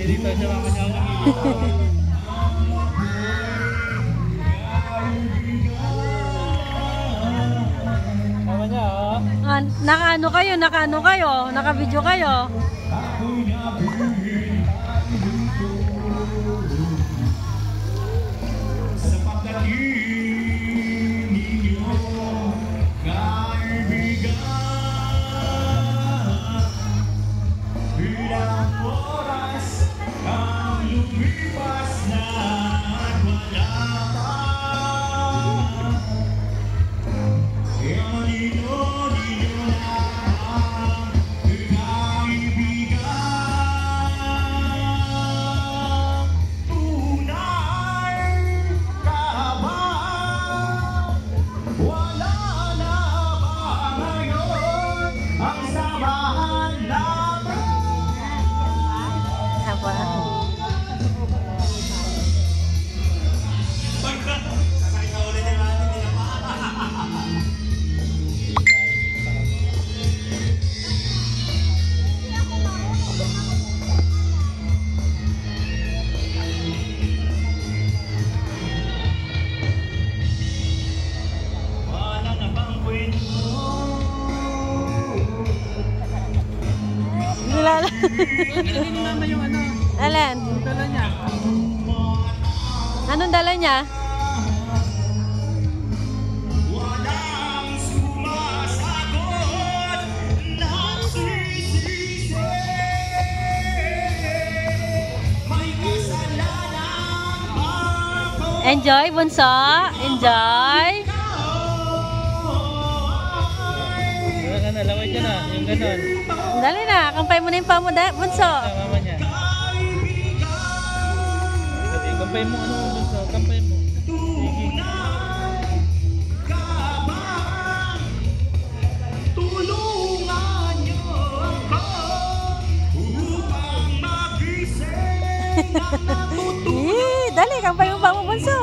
dito siya mama niya ang namimili. Mama niya, oh. Naka-ano kayo? Naka-video kayo? Nilagay ni mama yung ano. Alin? Yung dala niya. Anong dala niya? Walang sumasagot, nagsisisi. May kasalanan ako. Enjoy, bunso. Enjoy. Wala na, laway dyan na. Yung ganon. Dali na, kampay mo na yung pamo, bunso. Mama niya. Kampay mo, ano, bunso? Kampay mo. Sige. Tulungan niyo ako upang magising na natutulog. Dali, kampay mo pamo, bunso.